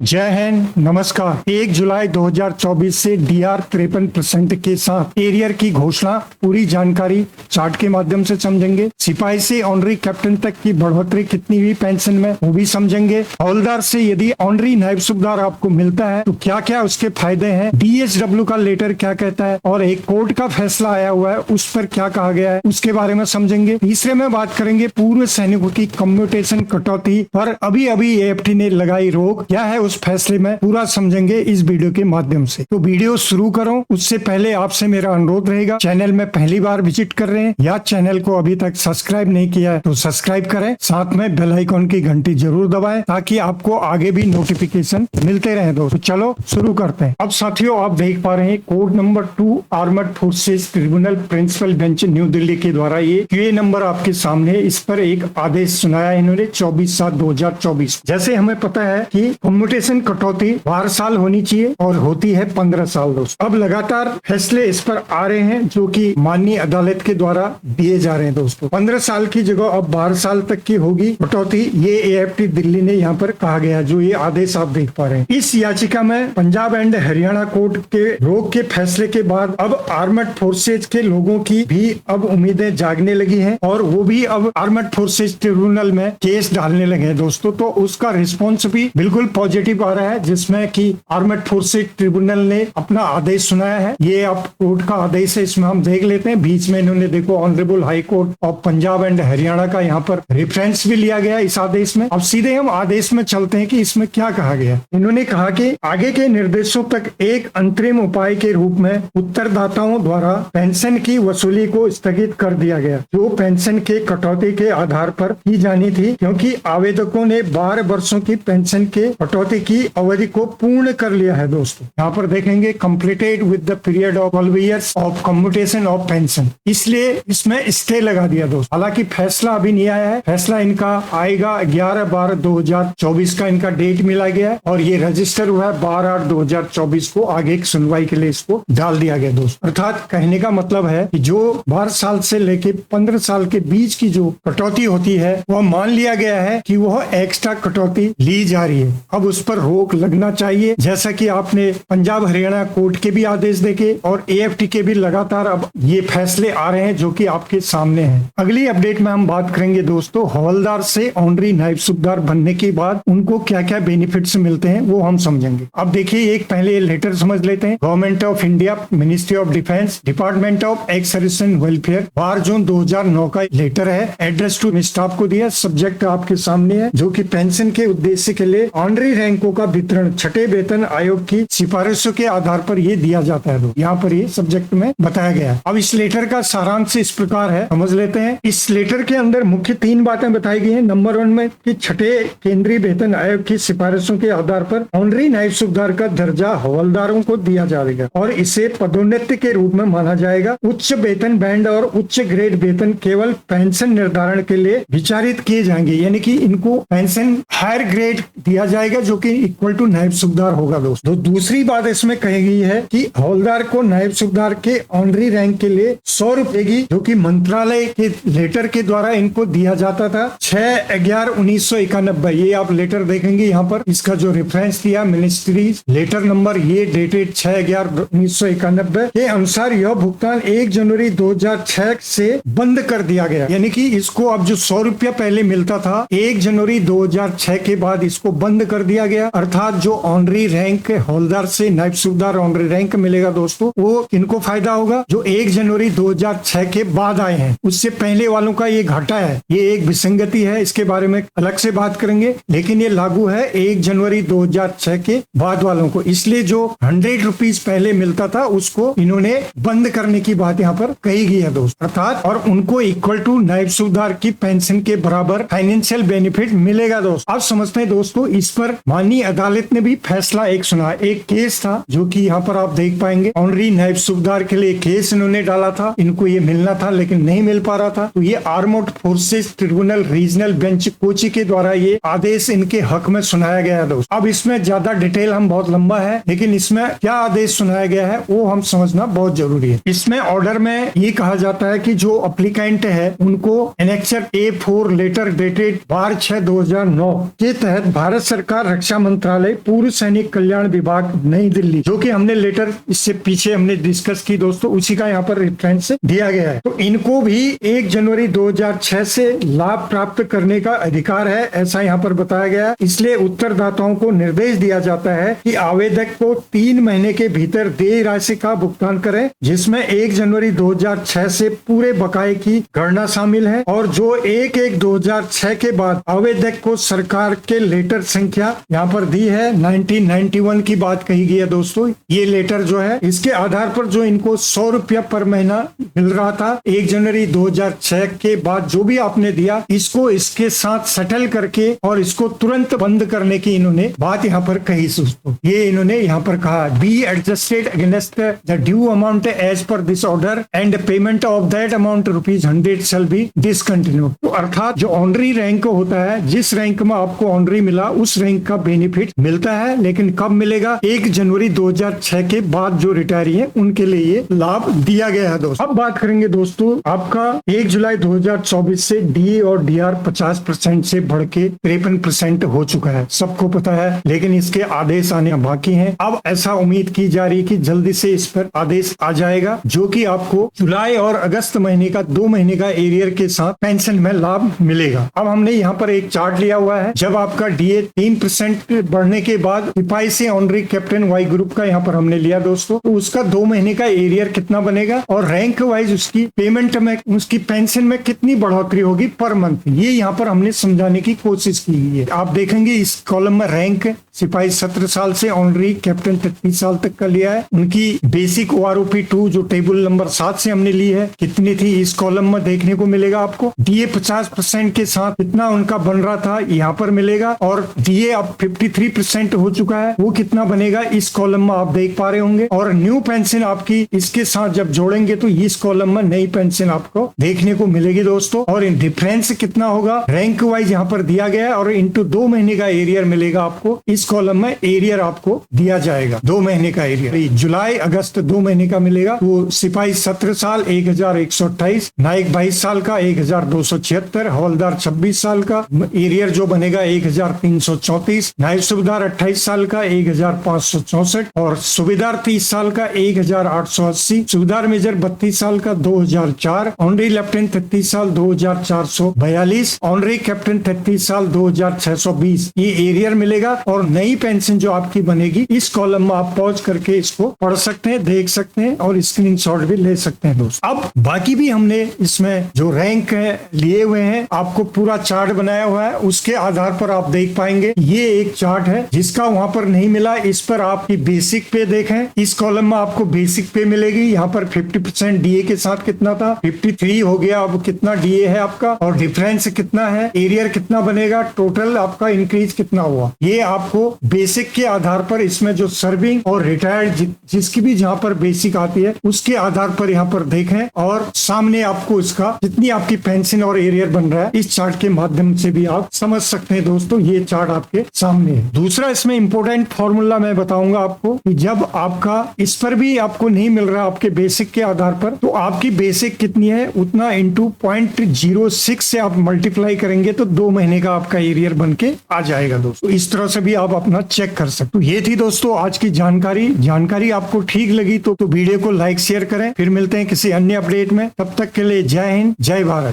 जय हिंद, नमस्कार। 1 जुलाई 2024 से डीआर 53% के साथ एरियर की घोषणा। पूरी जानकारी चार्ट के माध्यम से समझेंगे। सिपाही से ऑनरी कैप्टन तक की बढ़ोतरी कितनी हुई पेंशन में, वो भी समझेंगे। हवलदार से यदि ऑनरी नायब सूबेदार आपको मिलता है तो क्या क्या उसके फायदे हैं। डीएचडब्ल्यू का लेटर क्या कहता है और एक कोर्ट का फैसला आया हुआ है, उस पर क्या कहा गया है, उसके बारे में समझेंगे। तीसरे में बात करेंगे पूर्व सैनिकों की कम्यूटेशन कटौती पर अभी एएफटी ने लगाई रोक, क्या है उस फैसले में, पूरा समझेंगे इस वीडियो के माध्यम से। तो वीडियो शुरू करो उससे पहले आपसे मेरा अनुरोध रहेगा, चैनल में पहली बार विजिट कर रहे हैं या चैनल को अभी तक सब्सक्राइब नहीं किया है तो सब्सक्राइब करें, साथ में बेल आइकॉन की घंटी जरूर दबाएं ताकि आपको आगे भी नोटिफिकेशन मिलते रहे। दोस्तों चलो शुरू करते हैं। अब साथियों आप देख पा रहे हैं code number 2 armed forces tribunal principal bench New Delhi के द्वारा ये क्यूए नंबर आपके सामने है। इस पर एक आदेश सुनाया इन्होंने 24/7/2024। जैसे हमें पता है कि कम्यूटेशन कटौती 12 साल होनी चाहिए और होती है 15 साल। दोस्तों अब लगातार फैसले इस पर आ रहे हैं जो कि माननीय अदालत के द्वारा दिए जा रहे हैं। दोस्तों 15 साल की जगह अब 12 साल तक की होगी कटौती, ये एएफटी दिल्ली ने यहाँ पर कहा गया, जो ये आदेश आप देख पा रहे हैं। इस याचिका में पंजाब एंड हरियाणा कोर्ट के रोक के फैसले के बाद अब आर्मर्ड फोर्सेज के लोगों की भी अब उम्मीदें जागने लगी हैं और वो भी अब आर्मर्ड फोर्सेज ट्रिब्यूनल में केस डालने लगे हैं। दोस्तों तो उसका रिस्पॉन्स भी बिल्कुल पॉजिटिव आ रहा है, जिसमें कि आर्मर्ड फोर्सेज ट्रिब्यूनल ने अपना आदेश सुनाया है। ये आप कोर्ट का आदेश है, इसमें हम देख लेते हैं। बीच में इन्होंने देखो honourable high court of Punjab and Haryana का यहाँ पर रेफरेंस भी लिया गया इस आदेश में। अब सीधे हम आदेश में चलते हैं कि इसमें क्या कहा गया। इन्होंने कहा कि आगे के निर्देशों तक एक अंतरिम उपाय के रूप में उत्तरदाताओं द्वारा पेंशन की वसूली को स्थगित कर दिया गया, जो पेंशन के कटौती के आधार पर की जानी थी, क्योंकि आवेदकों ने 12 वर्षों की पेंशन के कटौती की अवधि को पूर्ण कर लिया है। दोस्तों यहाँ पर देखेंगे completed with the period of 12 years of commutation of pension, इसलिए इसमें स्टे लगा दिया। दोस्तों हालांकि फैसला अभी नहीं आया है, फैसला इनका आएगा 11/12/2024 का इनका डेट मिला गया है और ये रजिस्टर हुआ है 12/8/2024 को। आगे एक सुनवाई के लिए इसको डाल दिया गया। दोस्तों अर्थात कहने का मतलब है कि जो 12 साल से लेके 15 साल के बीच की जो कटौती होती है वह मान लिया गया है कि वह एक्स्ट्रा कटौती ली जा रही है। अब उस पर रोक लगना चाहिए, जैसा कि आपने पंजाब हरियाणा कोर्ट के भी आदेश देखे और एएफटी के भी लगातार अब ये फैसले आ रहे हैं जो कि आपके सामने हैं। अगली अपडेट में हम बात करेंगे दोस्तों हवलदार से ऑनरी नायब सूबेदार बनने के बाद उनको क्या क्या बेनिफिट्स मिलते हैं वो हम समझेंगे। अब देखिए एक पहले लेटर समझ लेते हैं। Government of India, ministry of defence, department of ex service and welfare, 12 जून 2009 का लेटर है। एड्रेस टू स्टाफ को दिया, सब्जेक्ट आपके सामने है, जो कि पेंशन के उद्देश्य के लिए ऑनरी रैंकों का वितरण छठे वेतन आयोग की सिफारिशों के आधार पर ये दिया जाता है। यहाँ पर ये सब्जेक्ट में बताया गया है। अब इस लेटर का सारांश इस प्रकार है, समझ लेते हैं। इस लेटर के अंदर मुख्य 3 बातें बताई गई हैं। नंबर 1 में कि छठे केंद्रीय वेतन आयोग की सिफारिशों के आधार पर ऑनरी नायब सूबेदार का दर्जा हवलदारों को दिया जाएगा और इसे पदोन्नति के रूप में माना जाएगा। उच्च वेतन बैंड और उच्च ग्रेड वेतन केवल पेंशन निर्धारण के लिए विचारित किए जाएंगे, यानी कि इनको पेंशन हायर ग्रेड दिया जाएगा जो कि इक्वल टू नायब सूबेदार होगा। दोस्तों दूसरी बात इसमें कही गई है कि हवलदार को नायब सूबेदार के ऑनरी रैंक के लिए 100 रुपए की, जो कि मंत्रालय के लेटर के द्वारा इनको दिया जाता था 6/11/1991। ये आप लेटर देखेंगे यहाँ पर, इसका जो रेफरेंस दिया मिनिस्ट्री लेटर नंबर, ये डेटेड 6/11/1991 के अनुसार यह भुगतान 1 जनवरी 2006 से बंद कर दिया गया। यानी कि इसको अब जो 100 रुपया पहले मिलता था 1 जनवरी 2006 के बाद इसको बंद कर दिया गया। अर्थात जो ऑनरी रैंक हवलदार से नायब सूबेदार ऑनरी रैंक मिलेगा दोस्तों, वो इनको फायदा होगा जो 1 जनवरी 2006 के बाद आए हैं, उससे पहले वालों का ये घाटा है। ये एक विसंगति है, इसके बारे में अलग से बात करेंगे, लेकिन ये लागू है 1 जनवरी 2006 के बाद वालों को। इसलिए जो 100 रुपीज पहले मिलता था उसको इन्होंने बंद करने की बात यहाँ पर कही गई है दोस्तों। अर्थात और उनको इक्वल टू नायब सूबेदार की पेंशन के बराबर फाइनेंशियल बेनिफिट मिलेगा। दोस्तों आप समझते हैं दोस्तों, इस पर माननीय अदालत ने भी फैसला एक सुना। एक केस था जो कि यहाँ पर आप देख पाएंगे, ऑनरी नायब सूबेदार के लिए केस इन्होंने डाला था, इनको ये मिलना था लेकिन नहीं मिल पा रहा था। तो ये armoured forces tribunal regional bench Kochi के द्वारा ये आदेश इनके हक में सुनाया गया है। दोस्तों अब इसमें ज्यादा डिटेल हम बहुत लंबा है, लेकिन इसमें क्या आदेश सुनाया गया है वो हम समझना बहुत जरूरी है। इसमें ऑर्डर में ये कहा जाता है कि जो अप्लीकेंट है उनको एनेक्चर A4 लेटर डेटेड 12/6/2009 के तहत भारत सरकार रक्षा रक्षा मंत्रालय, पूर्व सैनिक कल्याण विभाग, नई दिल्ली, जो कि हमने लेटर इससे पीछे हमने डिस्कस की दोस्तों, उसी का यहाँ पर रेफरेंस दिया गया है। तो इनको भी 1 जनवरी 2006 से लाभ प्राप्त करने का अधिकार है, ऐसा यहाँ पर बताया गया है। इसलिए उत्तरदाताओं को निर्देश दिया जाता है कि आवेदक को 3 महीने के भीतर देय राशि का भुगतान करें, जिसमें 1 जनवरी 2006 से पूरे बकाये की गणना शामिल है, और जो 1/1/2006 के बाद आवेदक को सरकार के लेटर संख्या यहाँ पर दी है 1991 की बात कही गई है दोस्तों। ये लेटर जो है इसके आधार पर जो इनको 100 रुपया पर महीना मिल रहा था 1 जनवरी 2006 के बाद जो भी आपने दिया, इसको इसके साथ सेटल करके और इसको तुरंत बंद करने की इन्होंने बात यहाँ पर कही दोस्तों। ये इन्होंने यहाँ पर कहा, be adjusted against the due amount as per this order and payment of that amount ₹100 shall be discontinued. तो अर्थात जो ऑनरी रैंक होता है, जिस रैंक में आपको ऑनरी मिला उस रैंक का बेनिफिट मिलता है, लेकिन कब मिलेगा? 1 जनवरी 2006 के बाद जो रिटायरी है उनके लिए ये लाभ दिया गया है दोस्तों। अब बात करेंगे दोस्तों, आपका 1 जुलाई 2024 से डीए और डीआर 50% से बढ़ के 53% हो चुका है, सबको पता है, लेकिन इसके आदेश आने बाकी हैं। अब ऐसा उम्मीद की जा रही है कि जल्दी से इस पर आदेश आ जाएगा, जो कि आपको जुलाई और अगस्त महीने का 2 महीने का एरियर के साथ पेंशन में लाभ मिलेगा। अब हमने यहाँ पर एक चार्ट लिया हुआ है, जब आपका डीए 3% बढ़ने के बाद सिपाही से ऑनरी कैप्टन वाई ग्रुप का यहाँ पर हमने लिया दोस्तों, तो उसका 2 महीने का एरियर कितना बनेगा और रैंक वाइज उसकी पेमेंट में, उसकी पेंशन में कितनी बढ़ोतरी होगी पर मंथ, ये यहाँ पर हमने समझाने की कोशिश की गई है। आप देखेंगे इस कॉलम में रैंक सिपाही 17 साल से ऑनरी कैप्टन 33 साल तक का लिया है, उनकी बेसिक OROP 2 जो टेबल नंबर 7 से हमने ली है कितनी थी, इस कॉलम में देखने को मिलेगा आपको। डीए 50% के साथ कितना उनका बन रहा था यहाँ पर मिलेगा, और डीए अब 53% हो चुका है, वो कितना बनेगा इस कॉलम में आप देख पा रहे होंगे। और न्यू पेंशन आपकी इसके साथ जब जोड़ेंगे तो इस कॉलम में नई पेंशन आपको देखने को मिलेगी दोस्तों। और इन डिफरेंस कितना होगा रैंक वाइज यहाँ पर दिया गया है, और इंटू 2 महीने का एरियर मिलेगा आपको, इस कॉलम में एरियर आपको दिया जाएगा 2 महीने का एरियर। जुलाई अगस्त 2 महीने का मिलेगा, तो सिपाही 17 साल 1128, नाइक 22 साल का 1276, हवलदार 26 साल का एरियर जो बनेगा 1334, नायब सूबेदार 28 साल का 1564, और सूबेदार 30 साल का 1880, सूबेदार मेजर 32 साल का 2004, ऑनरी लेफ्टिनेंट 33 साल 2442, ऑनरी कैप्टन 33 साल 2620, ये एरियर मिलेगा। और नई पेंशन जो आपकी बनेगी इस कॉलम में आप पॉज करके इसको पढ़ सकते हैं, देख सकते हैं और स्क्रीनशॉट भी ले सकते हैं दोस्तों। अब बाकी भी हमने इसमें जो रैंक है लिए हुए हैं, आपको पूरा चार्ट बनाया हुआ है, उसके आधार पर आप देख पाएंगे। ये एक चार्ट है जिसका वहां पर नहीं मिला, इस पर आपकी बेसिक पे देखें, इस कॉलम में आपको बेसिक पे मिलेगी। यहाँ पर 50% डीए के साथ कितना था, 53 हो गया, अब कितना डीए है आपका और डिफरेंस कितना है, एरियर कितना बनेगा, टोटल आपका इंक्रीज कितना हुआ, ये आपको बेसिक के आधार पर इसमें जो सर्विंग और रिटायर्ड जिसकी भी जहाँ पर बेसिक आती है उसके आधार पर यहाँ पर देखें, और सामने आपको इसका जितनी आपकी पेंशन और एरियर बन रहा है इस चार्ट के माध्यम से भी आप समझ सकते हैं दोस्तों। ये चार्ट आपके सामने है। दूसरा इसमें इंपॉर्टेंट फॉर्मूला मैं बताऊंगा आपको कि जब आपका इस पर भी आपको नहीं मिल रहा आपके बेसिक के आधार पर, तो आपकी बेसिक कितनी है उतना इंटू 0.06 से आप मल्टीप्लाई करेंगे तो 2 महीने का आपका एरियर बन के आ जाएगा दोस्तों। इस तरह से भी आप अपना चेक कर सकते हो। ये थी दोस्तों आज की जानकारी आपको ठीक लगी तो वीडियो को लाइक शेयर करें। फिर मिलते हैं किसी अन्य अपडेट में, तब तक के लिए जय हिंद जय भारत।